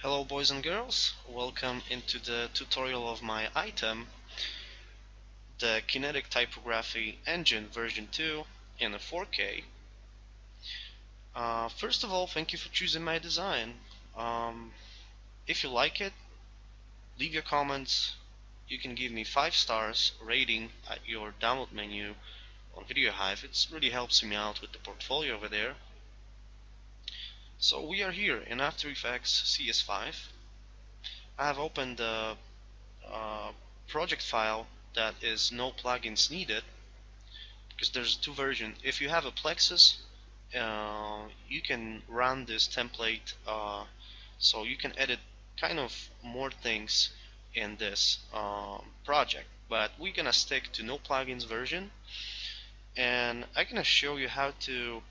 Hello boys and girls, welcome into the tutorial of my item, the Kinetic Typography Engine version 2 in a 4K. First of all, thank you for choosing my design. If you like it, leave your comments. You can give me 5 stars rating at your download menu on Video Hive. It really helps me out with the portfolio over there. So we are here in After Effects CS5. I have opened the project file that is no plugins needed, because there's two versions. If you have a Plexus, you can run this template, so you can edit kind of more things in this project. But we're gonna stick to no plugins version, and I'm gonna show you how to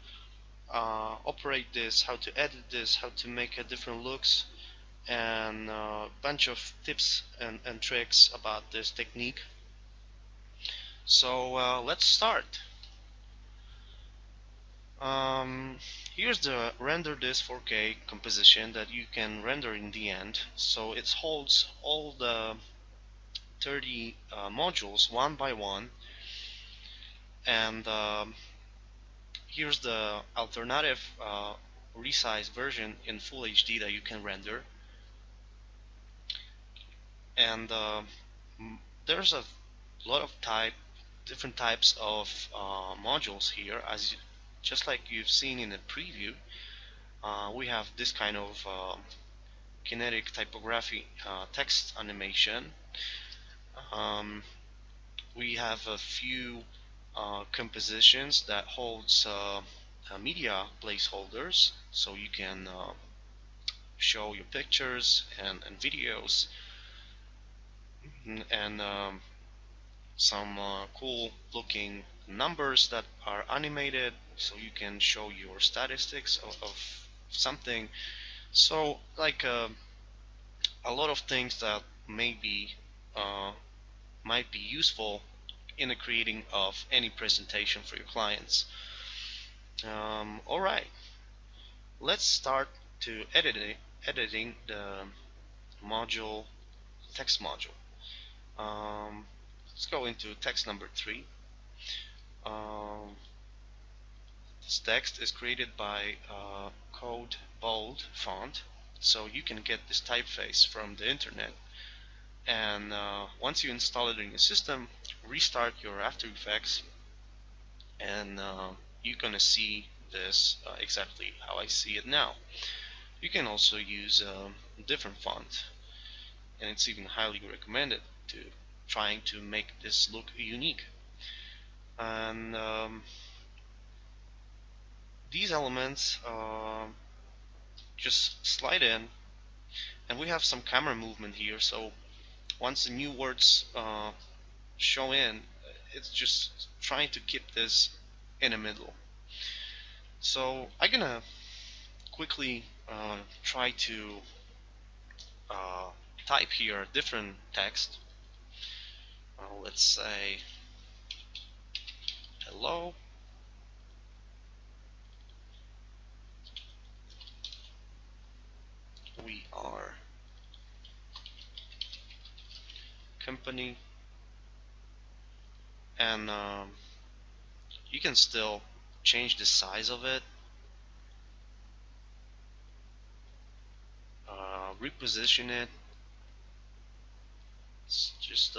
operate this, how to edit this, how to make a different looks, and a bunch of tips and tricks about this technique. So let's start. Here's the render this 4K composition that you can render in the end. So it holds all the 30 modules one by one, and here's the alternative resized version in Full HD that you can render. And there's a lot of different types of modules here, just like you've seen in the preview. We have this kind of kinetic typography text animation. We have a few compositions that holds media placeholders, so you can show your pictures and videos, and some cool looking numbers that are animated, so you can show your statistics of something. So like a lot of things that maybe might be useful in the creating of any presentation for your clients. Alright, let's start to editing the module, text module. Let's go into text number 3. This text is created by Code Bold font, so you can get this typeface from the internet. And once you install it in your system, restart your After Effects, and you're gonna see this exactly how I see it now. You can also use a different font, and it's even highly recommended to trying to make this look unique. And these elements just slide in, and we have some camera movement here, so once the new words show in, it's just trying to keep this in the middle. So I'm gonna quickly try to type here different text. Let's say hello. We are company, and you can still change the size of it, reposition it. It's just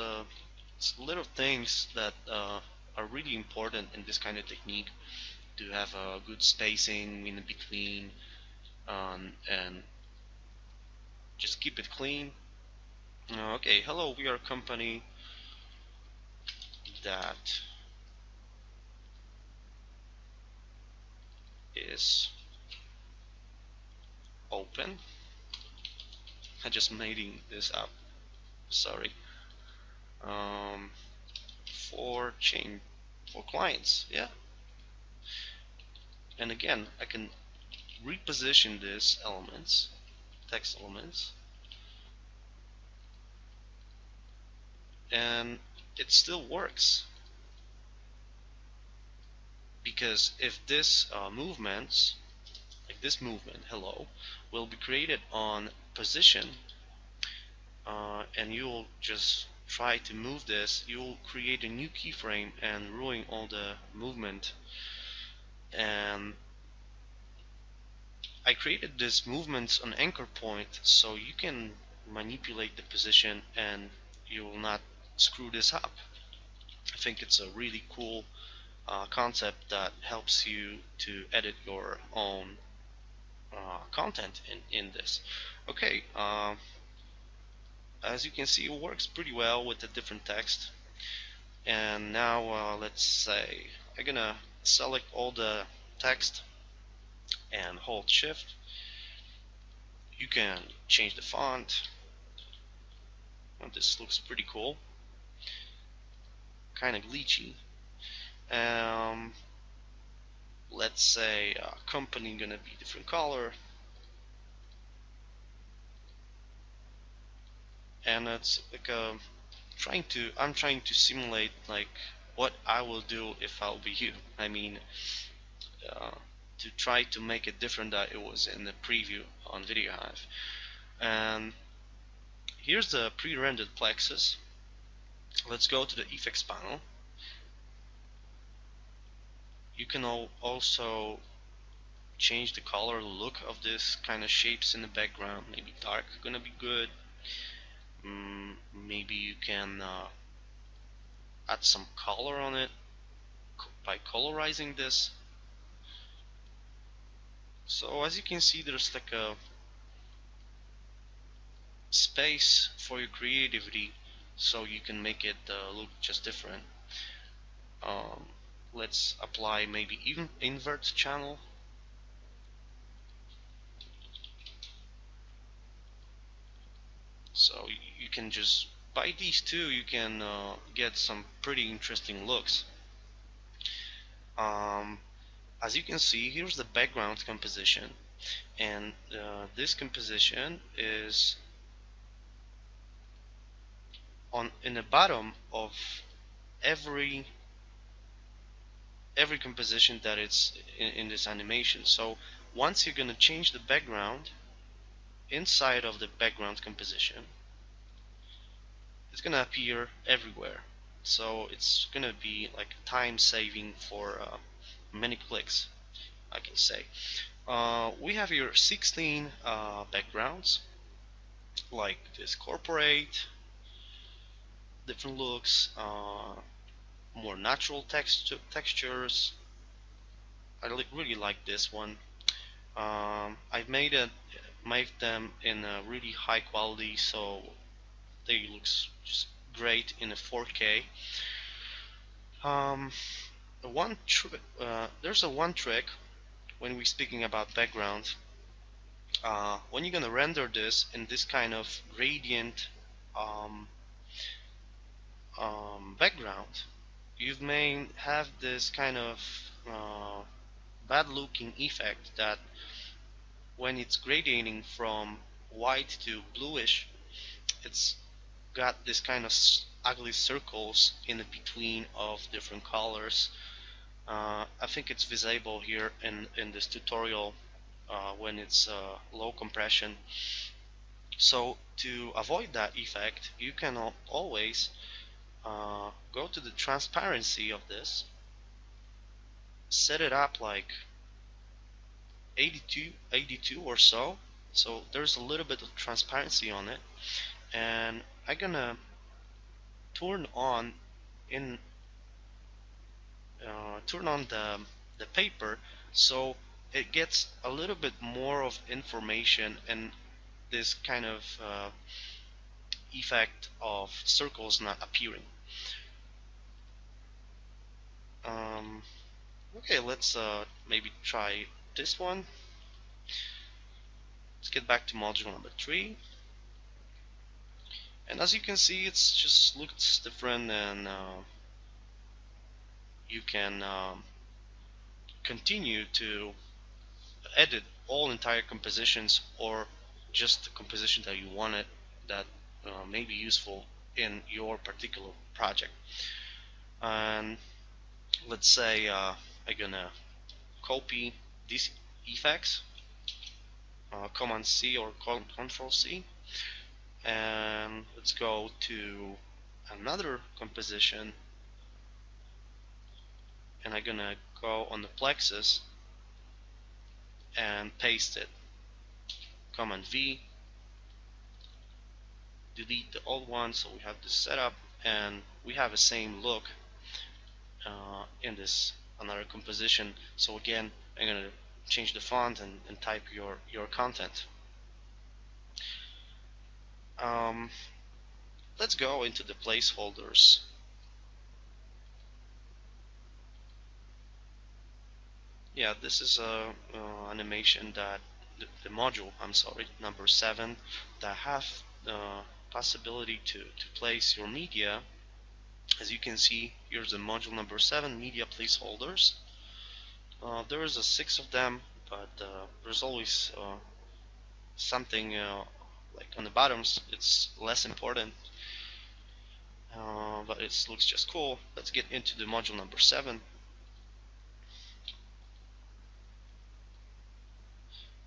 it's little things that are really important in this kind of technique, to have a good spacing in between, and just keep it clean. Okay, hello, we are a company that is open. I just made this up, sorry. For clients, yeah. And again, I can reposition these elements, text elements, and it still works, because if this movements, like this movement, hello, will be created on position, and you'll just try to move this, you'll create a new keyframe and ruin all the movement. And I created this movements on anchor point so you can manipulate the position and you will not screw this up. I think it's a really cool concept that helps you to edit your own content in this. Okay, as you can see, it works pretty well with the different text. And now let's say I'm gonna select all the text and hold shift. You can change the font. Well, this looks pretty cool, kind of glitchy. um, let's say company gonna be different color, and it's like I'm trying to simulate like what I will do if I'll be you. I mean, uh, to try to make it different that it was in the preview on Video Hive. And here's the pre-rendered plexus. Let's go to the effects panel. You can also change the color look of this kind of shapes in the background. Maybe dark gonna be good. Maybe you can add some color on it by colorizing this. So as you can see, there's like a space for your creativity, so you can make it look just different. um, let's apply maybe even invert channel. So you can just, by these two, you can get some pretty interesting looks. um, as you can see, here's the background composition, and this composition is on in the bottom of every composition that it's in this animation. So once you're gonna change the background inside of the background composition, it's gonna appear everywhere. So it's gonna be like time saving for many clicks, I can say. We have here 16 backgrounds, like this corporate, different looks, more natural textures. I really like this one. I've made them in a really high quality, so they looks just great in a 4K. Um, there's a one trick when we're speaking about background. When you're gonna render this in this kind of gradient um, background, you may have this kind of bad looking effect that when it's gradiating from white to bluish, it's got this kind of ugly circles in the between of different colors. I think it's visible here in this tutorial when it's low compression. So to avoid that effect, you can always go to the transparency of this, set it up like 82 or so, so there's a little bit of transparency on it, and I'm gonna turn on in turn on the paper so it gets a little bit more of information and this kind of effect of circles not appearing. um, okay, let's maybe try this one. Let's get back to module number 3, and as you can see, it's just looks different, and you can continue to edit all entire compositions or just the composition that you wanted that may be useful in your particular project. And let's say I'm gonna copy these effects Command C or Control C, and let's go to another composition, and I'm gonna go on the plexus and paste it. Command V, delete the old one, so we have this setup, and we have the same look in this another composition. So again, I'm gonna change the font and type your content. Um, let's go into the placeholders. Yeah, this is a animation that the module, I'm sorry, number 7, that have the possibility to place your media. As you can see, here's the module number 7, media placeholders. There is a 6 of them, but there's always something like on the bottoms. It's less important, but it looks just cool. Let's get into the module number 7.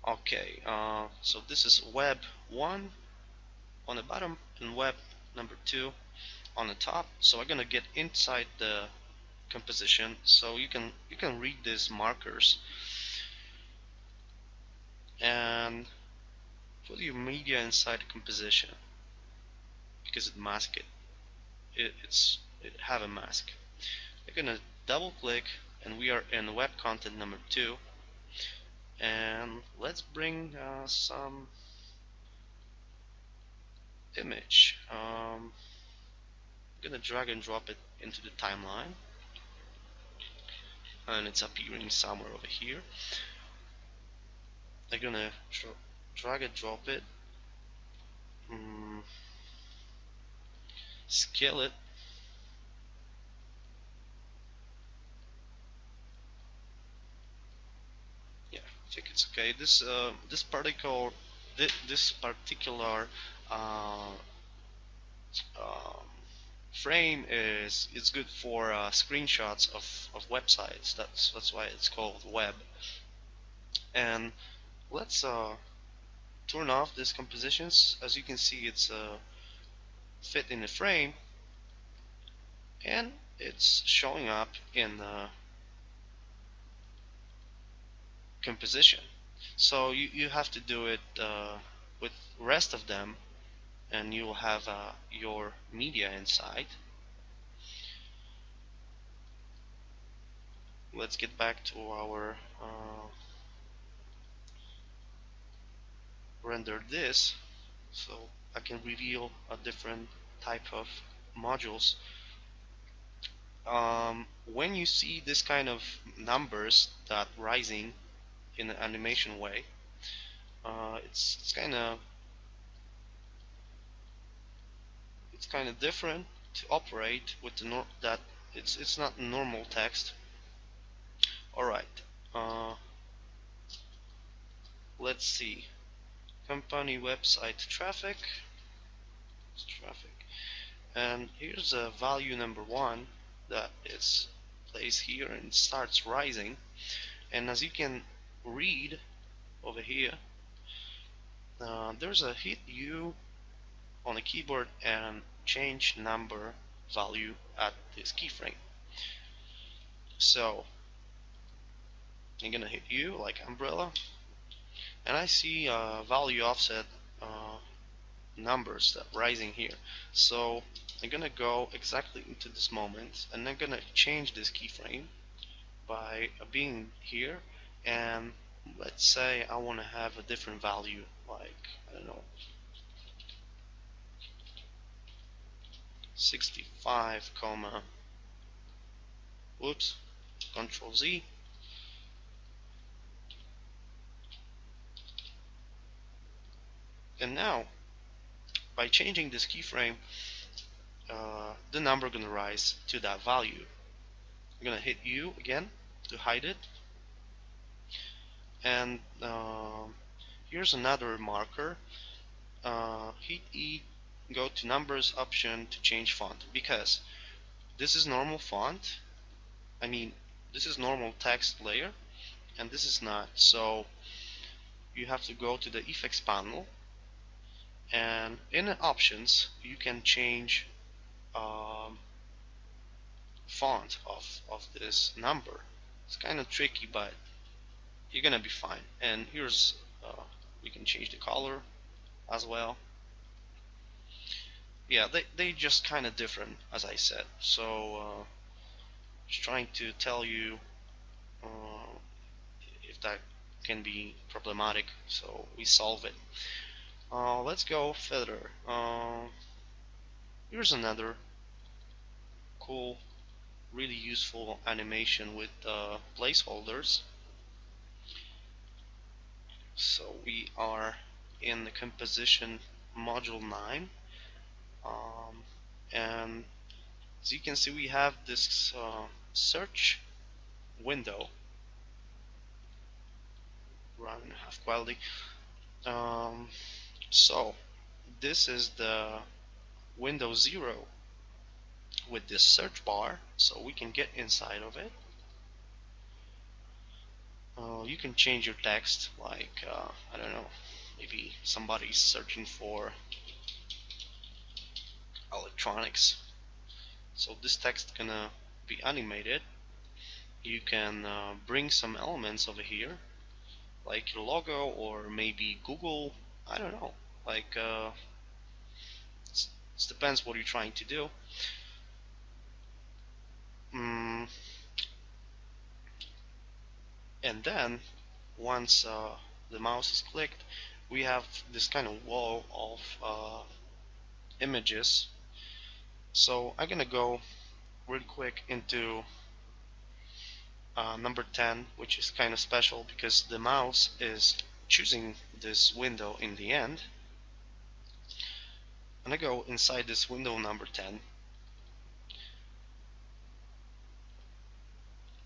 Okay, so this is web 1 on the bottom and web number 2 on the top. So I'm gonna get inside the composition, so you can read these markers and put your media inside the composition because it masks it have a mask. We're gonna double click, and we are in web content number 2, and let's bring some image. I'm gonna drag and drop it into the timeline, and it's appearing somewhere over here. I'm gonna drag and drop it, scale it, yeah, I think it's okay. This particular uh, um, frame is good for screenshots of websites. That's why it's called web. And let's turn off these compositions. As you can see, it's fit in the frame, and it's showing up in the composition. So you have to do it with rest of them, and you will have your media inside. Let's get back to our render this, so I can reveal a different type of modules. When you see this kind of numbers that rising in an animation way, it's kind of different to operate with the that it's not normal text. All right, let's see. Company website traffic, and here's a value number 1 that is placed here and starts rising. And as you can read over here, there's a hit U on the keyboard and change number value at this keyframe. So I'm gonna hit U like umbrella, and I see value offset numbers that rising here. So I'm gonna go exactly into this moment, and I'm gonna change this keyframe by being here, and let's say I want to have a different value, like I don't know, 65 comma, whoops, Control Z, and now by changing this keyframe, the number gonna rise to that value. I'm gonna hit U again to hide it, and here's another marker. Hit E, go to numbers option to change font, because this is normal font. I mean, this is normal text layer, and this is not. So you have to go to the effects panel, and in the options you can change um, font of this number. It's kind of tricky, but you're gonna be fine. And here's you can change the color as well. Yeah, they just kind of different, as I said. So just trying to tell you uh, if that can be problematic, so we solve it. Let's go further. Here's another cool, really useful animation with placeholders. So we are in the composition module 9, um, and as you can see, we have this search window, run half quality. Um, so this is the window 0 with this search bar, so we can get inside of it. You can change your text, like I don't know, maybe somebody's searching for electronics, so this text gonna be animated. You can bring some elements over here, like your logo or maybe Google, I don't know, like it depends what you're trying to do. mm, and then once the mouse is clicked, we have this kind of wall of images. So I'm gonna go real quick into number 10, which is kind of special because the mouse is choosing this window in the end. I'm gonna go inside this window number 10,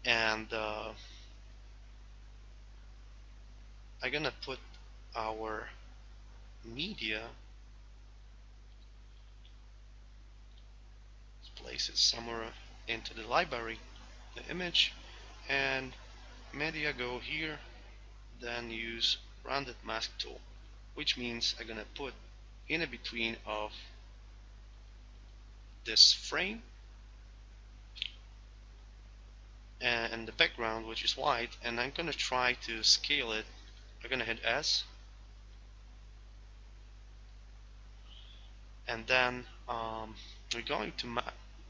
and I'm gonna put our media, place it somewhere into the library, the image, and media go here, then use rounded mask tool, which means I'm gonna put in between of this frame and the background, which is white, and I'm gonna try to scale it. I'm gonna hit S, and then we're going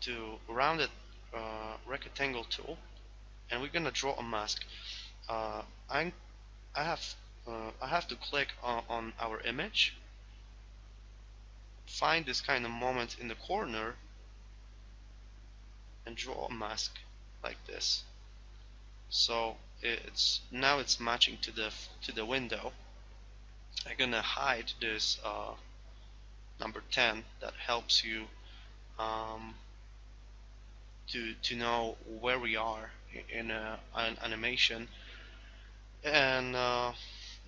to rounded rectangle tool, and we're gonna draw a mask. uh, I'm I have to click on our image, find this kind of moment in the corner, and draw a mask like this. So it's matching to the window. I'm gonna hide this number 10 that helps you um, to know where we are in an animation. And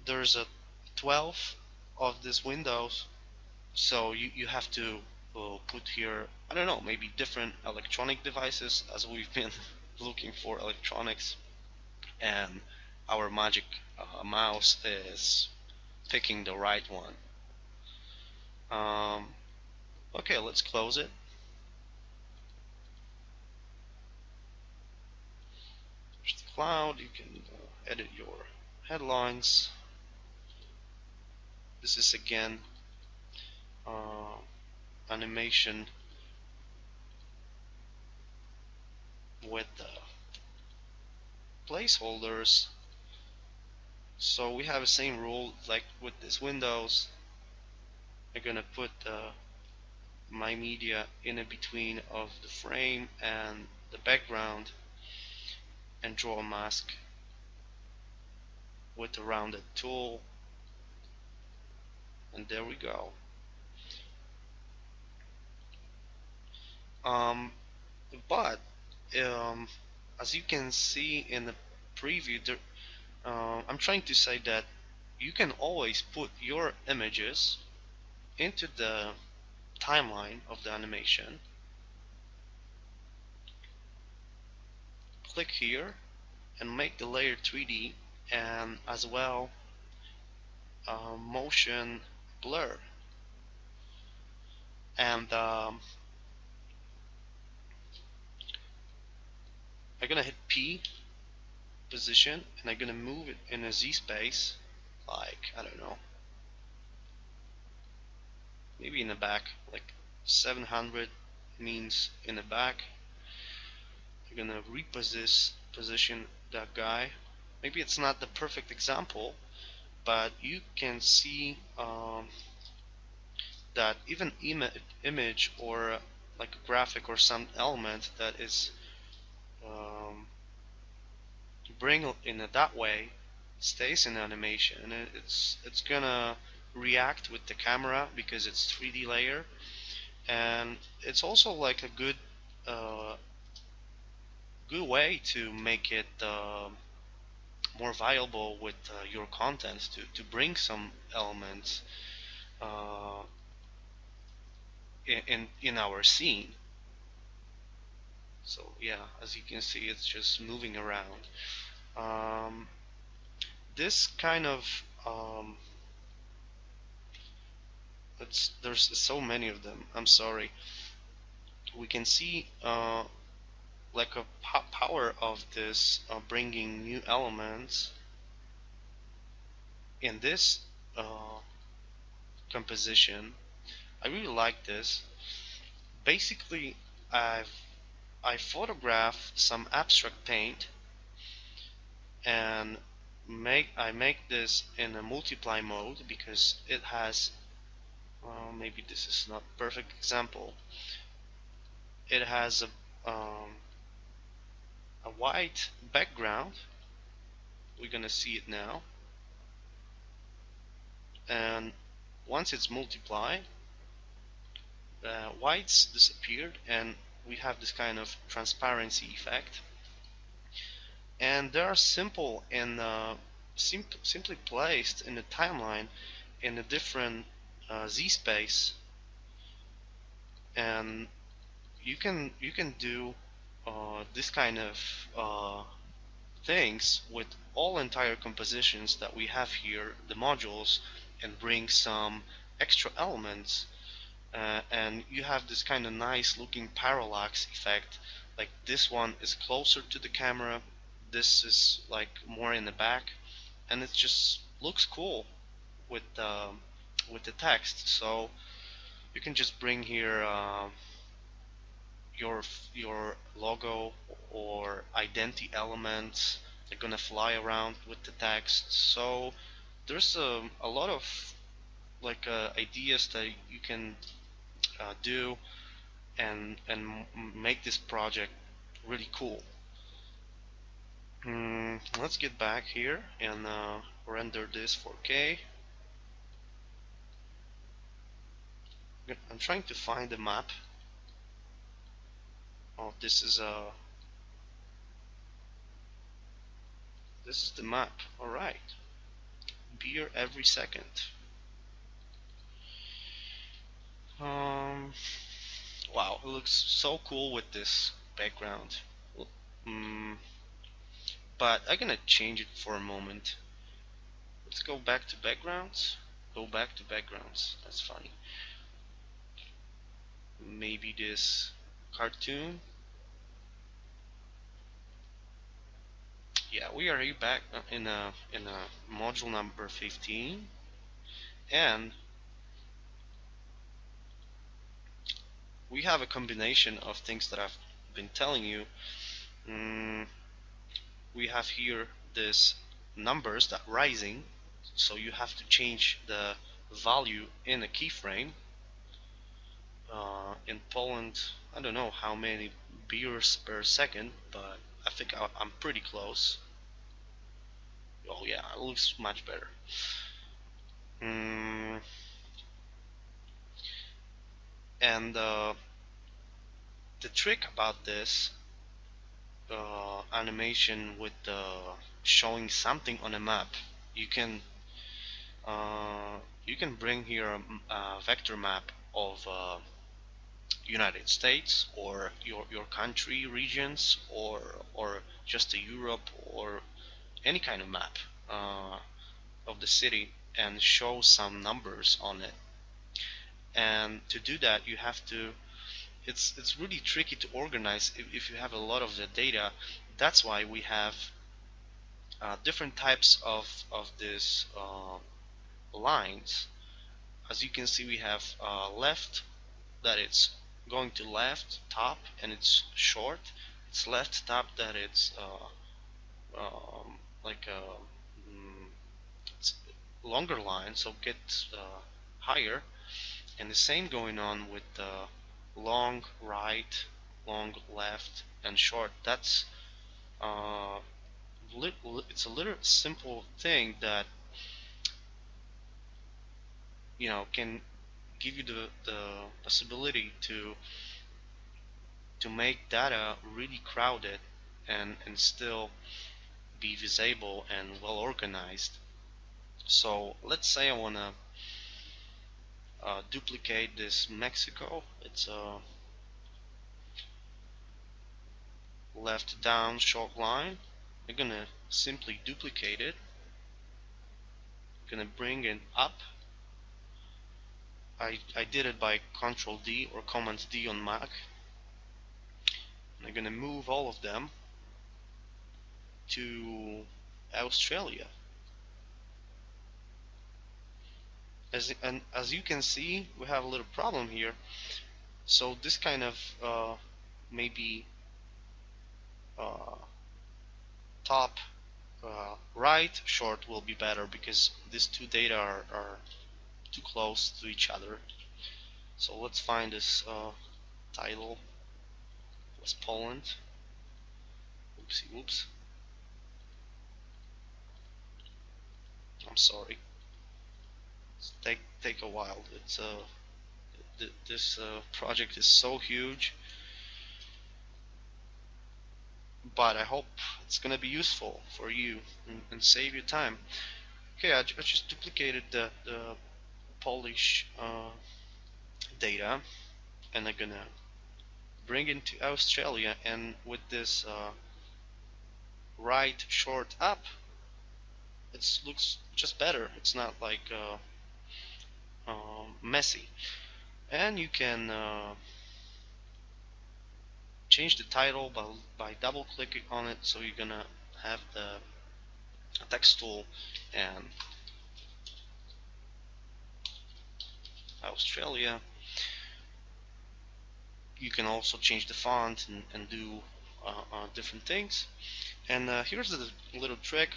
there's a 12 of these windows, so you have to put here, I don't know, maybe different electronic devices, as we've been looking for electronics, and our magic mouse is picking the right one. Okay, let's close it. There's the cloud. You can edit your headlines. This is again uh, animation with the placeholders. So we have the same rule like with this windows. I'm gonna put my media in between of the frame and the background and draw a mask with the rounded tool, and there we go. um, but um, as you can see in the preview there, I'm trying to say that you can always put your images into the timeline of the animation. Click here and make the layer 3D, and as well motion blur, and I'm gonna hit P position, and I'm gonna move it in a Z space, like, I don't know, maybe in the back, like 700 means in the back. I'm gonna reposition that guy. Maybe it's not the perfect example, but you can see that even image or like a graphic or some element that is um, bring in it that way stays in animation, and it's gonna react with the camera because it's 3D layer, and it's also like a uh, good way to make it more viable with your content, to bring some elements uh, in our scene. So yeah, as you can see, it's just moving around. Um, this kind of there's so many of them. I'm sorry. We can see like a power of this bringing new elements in this composition. I really like this. Basically, I photograph some abstract paint, and I make this in a multiply mode because it has maybe this is not perfect example. It has a white background. We're gonna see it now, and once it's multiplied, whites disappeared, and we have this kind of transparency effect. And they are simple and simply placed in the timeline in a different Z space, and you can do this kind of things with all entire compositions that we have here, the modules, and bring some extra elements, and you have this kind of nice looking parallax effect. Like this one is closer to the camera, this is like more in the back, and it just looks cool with the text. So you can just bring here your logo or identity elements. They're gonna fly around with the text. So there's a lot of like ideas that you can do and make this project really cool. Let's get back here and render this 4K. I'm trying to find the map. Oh, this is the map. All right, beer every second. Um, wow, it looks so cool with this background. Mm, but I'm gonna change it for a moment. Let's go back to backgrounds. Go back to backgrounds. That's funny. Maybe this cartoon. Yeah, we are here back in a module number 15, and we have a combination of things that I've been telling you. Mm, we have here this numbers that rising, so you have to change the value in a keyframe. In Poland, I don't know how many beers per second, but I think I'm pretty close. Oh yeah, it looks much better. Mm, and the trick about this animation with showing something on a map, you can uh, you can bring here a vector map of United States or your country regions, or just a Europe, or any kind of map of the city, and show some numbers on it. And to do that, you have to, it's really tricky to organize if you have a lot of the data. That's why we have different types of these lines. As you can see, we have left, that it's going to left top and it's short. It's left top, that it's like a it's longer line, so get higher. And the same going on with long right, long left, and short. That's uh, it's a little simple thing that can give you the possibility to make data really crowded and still be visible and well organized. So let's say I want to duplicate this Mexico. It's a left down short line. I'm gonna simply duplicate it. I'm gonna bring it up. I did it by Control D or Command D on Mac. And I'm gonna move all of them to Australia. As you can see, we have a little problem here. So this kind of maybe uh, top right short will be better, because these two data are too close to each other. So let's find this title. Was Poland. Oopsie whoops. I'm sorry. It's take a while. It's this project is so huge, but I hope it's gonna be useful for you and save you time. Okay, I just duplicated the Polish data, and I'm gonna bring it to Australia, and with this right short up, it looks just better. It's not like messy. And you can change the title by double clicking on it. So you're gonna have the text tool and Australia. You can also change the font and do different things. And here's the little trick,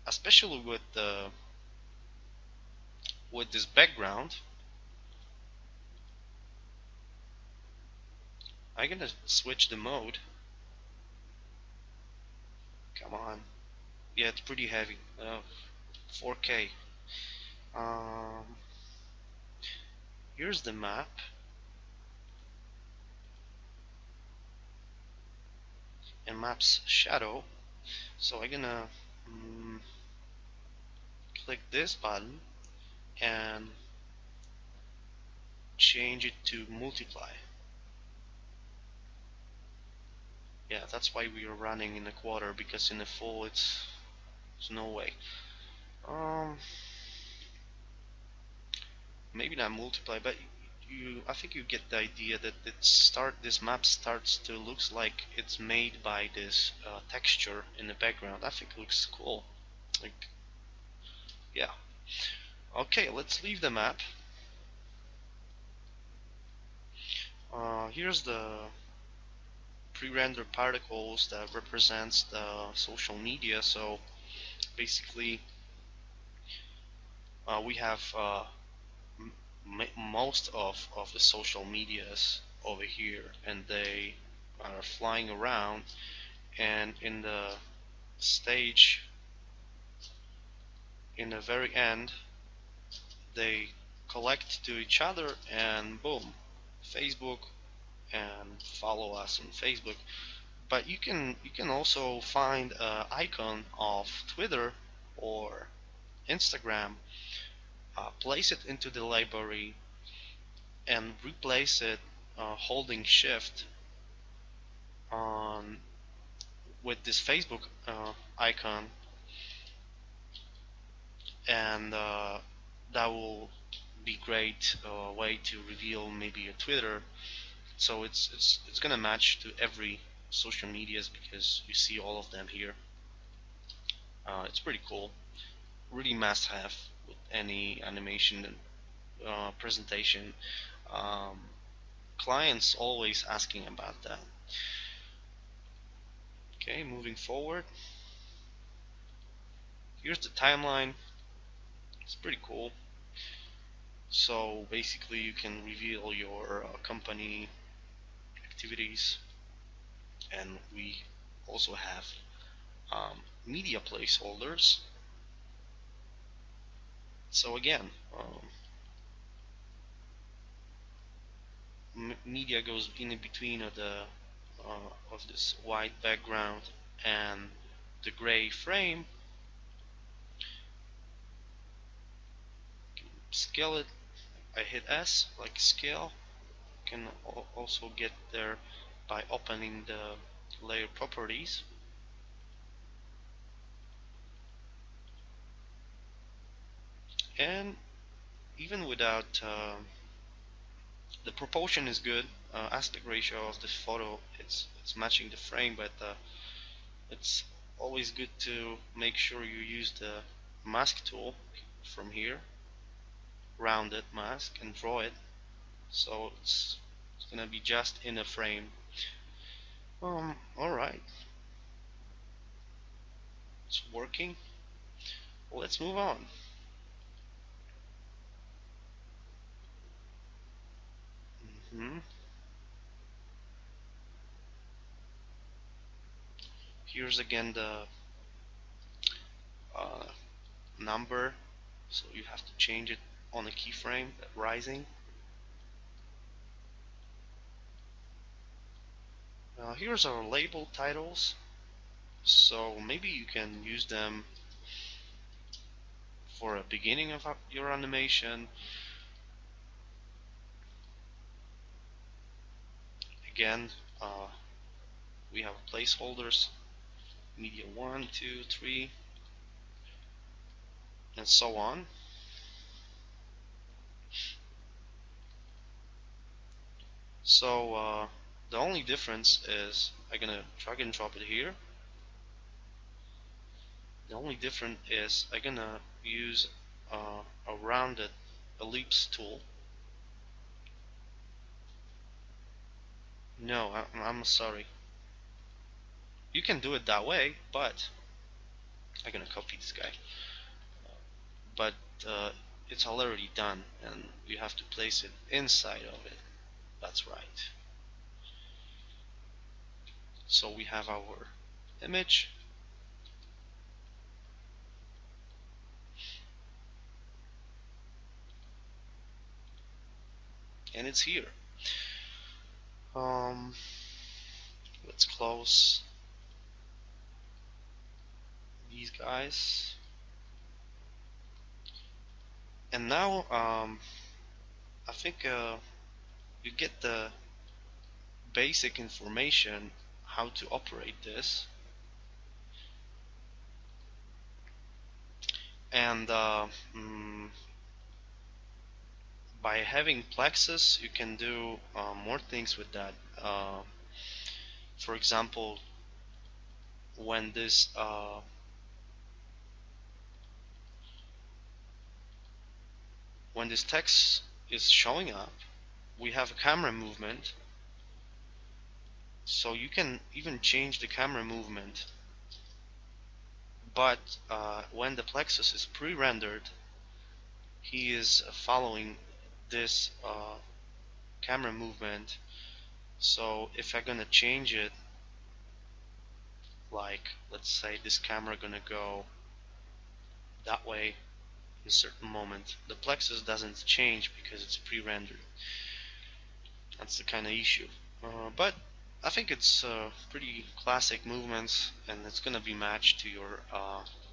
especially with this background. I'm gonna switch the mode. Come on. Yeah, it's pretty heavy. 4K. Um, Here's the map. And maps shadow. So I'm gonna click this button and change it to multiply. Yeah, that's why we are running in a quarter, because in a full it's no way. Maybe not multiply, but I think you get the idea that this map starts to looks like it's made by this texture in the background. I think it looks cool. Like, yeah. Okay, let's leave the map. Here's the pre-rendered particles that represents the social media. So basically, we have most of the social medias over here, and they are flying around, and in the stage in the very end they collect to each other, and boom, Facebook, and follow us on Facebook. But you can also find an icon of Twitter or Instagram, place it into the library, and replace it holding shift on with this Facebook icon, and that will be great way to reveal maybe a Twitter. So it's gonna match to every social medias because you see all of them here. It's pretty cool. Really must have with any animation presentation. Um, Clients always asking about that. Okay, moving forward. Here's the timeline. It's pretty cool. So basically, you can reveal your company activities, and we also have media placeholders. So again, media goes in between of this white background and the gray frame. Scale it. I hit S like scale. Can also get there by opening the layer properties. And even without the proportion is good. Aspect ratio of the photo, it's matching the frame, but it's always good to make sure you use the mask tool from here, rounded mask, and draw it so it's gonna be just in a frame. All right, it's working. Well, let's move on. Hmm. Here's again the uh, number, so you have to change it on a keyframe, rising. Here's our label titles, so maybe you can use them for a beginning of your animation. Again, uh, we have placeholders, media 1, 2, 3, and so on. So the only difference is I'm gonna drag and drop it here. The only difference is I'm gonna use a rounded ellipse tool. No, I'm sorry. You can do it that way, but I'm gonna copy this guy. But it's already done, and you have to place it inside of it. That's right. So we have our image, and it's here. Um, let's close these guys. And now I think you get the basic information how to operate this. And by having plexus, you can do more things with that. For example, when this text is showing up, we have a camera movement, so you can even change the camera movement. But when the plexus is pre-rendered, he is following this camera movement. So if I'm gonna change it, like let's say this camera gonna go that way in a certain moment, the plexus doesn't change because it's pre-rendered. That's the kind of issue. But I think it's pretty classic movements, and it's gonna be matched to your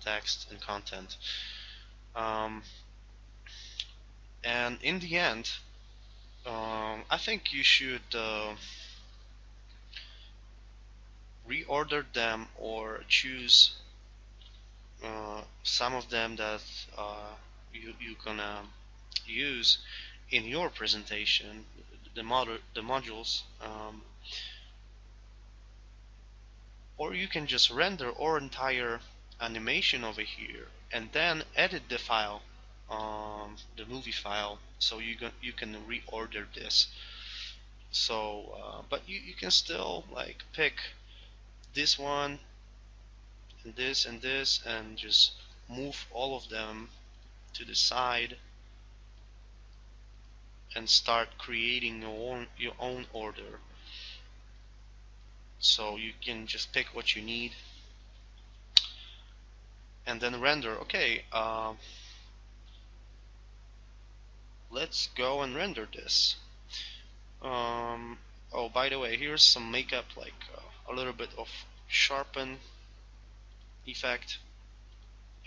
text and content. And in the end, I think you should reorder them or choose some of them that you gonna use in your presentation, the modules, or you can just render our entire animation over here and then edit the file, the movie file, so you can reorder this. So, but you can still like pick this one and this and just move all of them to the side and start creating your own order. So you can just pick what you need and then render. Okay, let's go and render this. Oh, by the way, here's some makeup, like a little bit of sharpen effect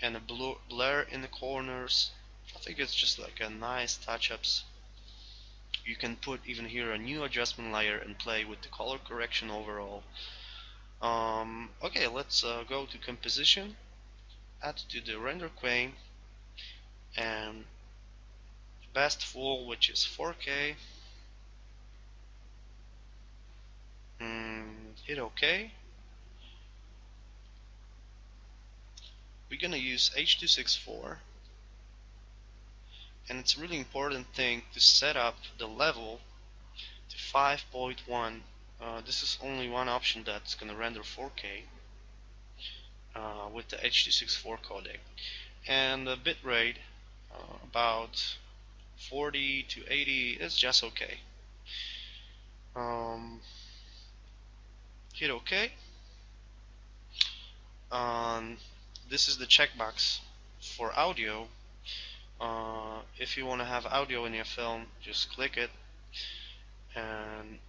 and a blur in the corners. I think it's just like a nice touch-ups. You can put even here a new adjustment layer and play with the color correction overall. Okay, let's go to composition, add to the render queen, and best full, which is 4K. Hit OK. We're gonna use H.264, and it's a really important thing to set up the level to 5.1. This is only one option that's gonna render 4K with the H.264 codec, and the bitrate about 40 to 80 is just okay. Hit OK. This is the checkbox for audio. If you want to have audio in your film, just click it, and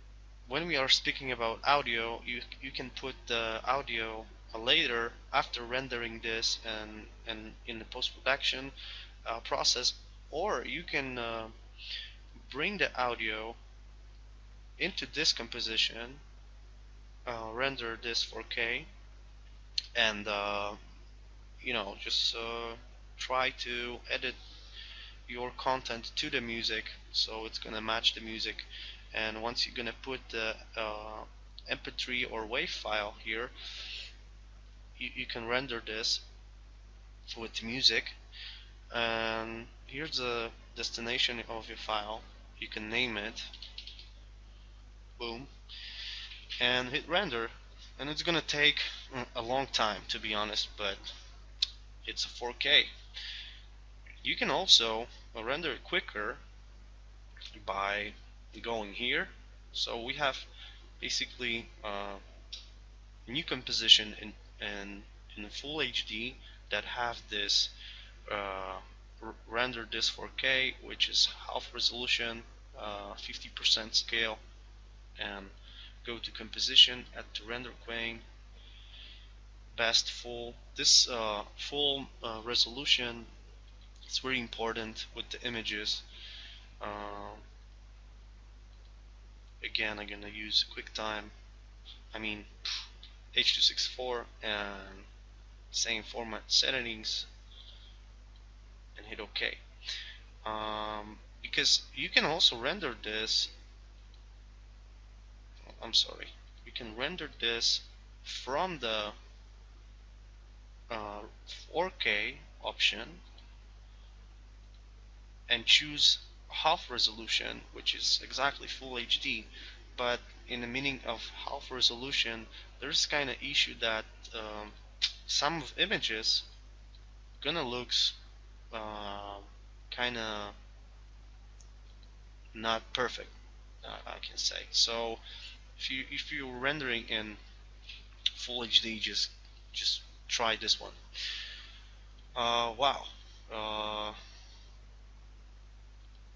when we are speaking about audio, you can put the audio later after rendering this and in the post-production process, or you can bring the audio into this composition, render this 4K, and just try to edit your content to the music so it's gonna match the music. And once you're gonna put the mp3 or WAV file here, you can render this with music, and here's the destination of your file. You can name it, boom, and hit render, and it's gonna take a long time, to be honest, but it's a 4K. You can also render it quicker by going here. So we have basically new composition in full HD that have this render this 4K, which is half resolution, 50% scale, and go to composition, add to render queen, best full. This full resolution is very important with the images. Again, I'm gonna use QuickTime, H.264, and same format settings, and hit OK. Because you can also render this, you can render this from the 4K option and choose half resolution, which is exactly full HD. But in the meaning of half resolution, there's kind of issue that some of images gonna looks kind of not perfect, I can say. So if you're rendering in full HD, just try this one. Wow.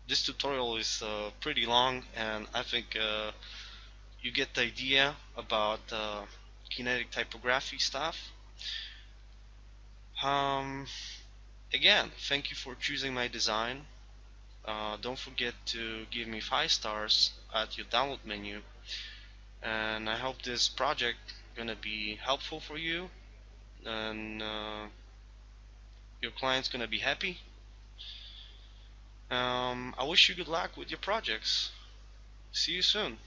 This tutorial is pretty long, and I think you get the idea about kinetic typography stuff. Again, thank you for choosing my design. Don't forget to give me 5 stars at your download menu, and I hope this project gonna be helpful for you, and your client's gonna be happy. I wish you good luck with your projects. See you soon.